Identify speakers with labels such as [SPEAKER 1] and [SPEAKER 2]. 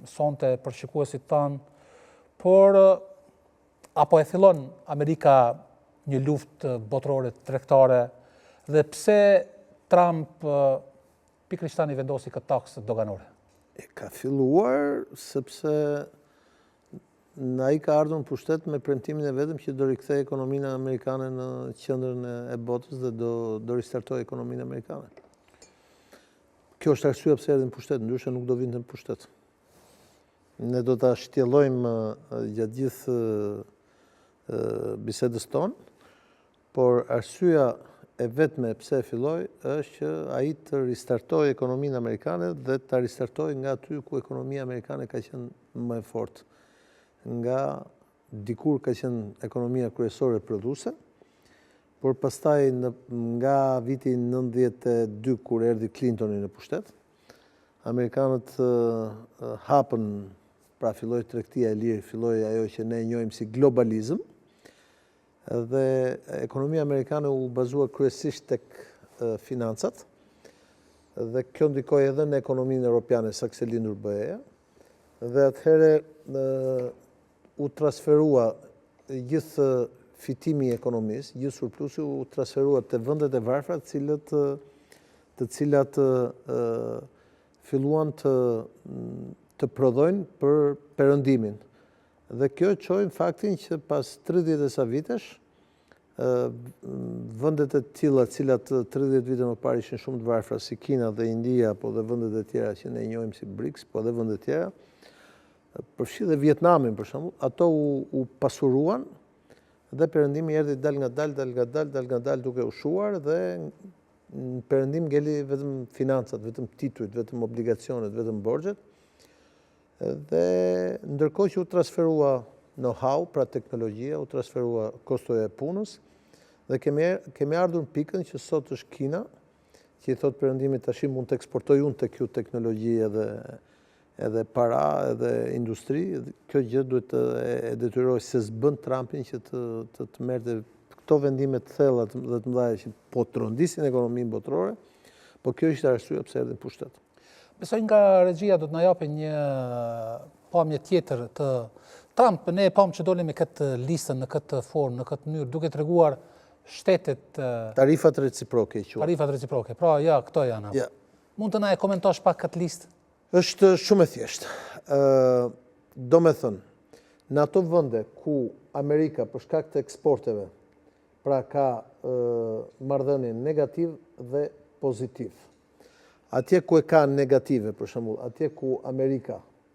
[SPEAKER 1] sonte për shikuesit tanë, por apo e fillon Amerika një luftë botërore tregtare dhe pse Trump pikërisht tani vendosi këtë taksë doganore?
[SPEAKER 2] Ka filluar sepse ai ka ardhur në pushtet me premtimin e vetëm që do rikthejë ekonominë amerikane në qendrën e botës dhe do ristartojë ekonominë amerikane. Kjo është arsyeja pse erdhi në pushtet, ndryshe nuk do vinte në pushtet. Ne do ta shtjellojmë gjatë gjithë bisedës tonë, por arsyeja e vetme pse e filloi është që ai të ristartojë ekonominë amerikane dhe ta ristartojë nga aty ku ekonomia amerikane ka qenë më e fortë. Nga dikur ka qenë ekonomia kryesore prodhuese, por pastaj nga viti 92 kur erdhi Clintoni në pushtet, amerikanët hapën, pra filloi tregtia e lirë, filloi ajo që ne e njohim si globalizëm, dhe ekonomia amerikane u bazua kryesisht tek financat, dhe kjo ndikoi edhe në ekonominë europiane sa kishte lindur BE-ja, dhe atëherë u transferua gjithë fitimi i ekonomisë, gjithë surplusi u transferua te vendet e varfra, të cilat filluan të prodhojnë për perëndimin. Dhe kjo çoi në faktin që pas 30 e sa vitesh, vendet e tilla, të cilat 30 vite më parë ishin shumë të varfra, si Kina dhe India, po dhe vendet e tjera që ne njohim si BRICS, po dhe vendet e tjera, përfshi dhe Vietnamin për shembull, ato u pasuruan dhe perëndimi erdhi dal nga dal duke ushuar dhe në perëndim ngeli vetëm financat, vetëm titujt, vetëm obligacionet, vetëm borxhet. Dhe ndërkohë që u transferua know-how, pra teknologjia, u transferua kostoja e punës dhe kemi ardhur në pikën që sot është Kina, që i thot perëndimit tash mund të eksportoj unë tek ju teknologji edhe para, edhe industri. Kjo gjë duhet të e detyroj se s'bën Trumpin që të merrte këto vendime të thella dhe të mëdha që po trondisin ekonominë botërore, po kjo ishte arsyeja pse erdhi në pushtet.
[SPEAKER 1] Besoj nga regjia do të na japë një pamje tjetër të Trump. Ne e pam që doli me këtë listën në këtë formë, në këtë mënyrë, duke treguar shtetet
[SPEAKER 2] tarifat reciproke i quhen.
[SPEAKER 1] Tarifat reciproke. Pra ja, këto janë.
[SPEAKER 2] Ja.
[SPEAKER 1] Mund të na e komentosh pak këtë listë?
[SPEAKER 2] Është shumë e thjeshtë. Do me thënë, në ato vende ku Amerika për shkak të eksporteve, pra ka marrëdhënie negativ dhe pozitiv. Atje ku e ka negative, për shembull, atje ku Amerika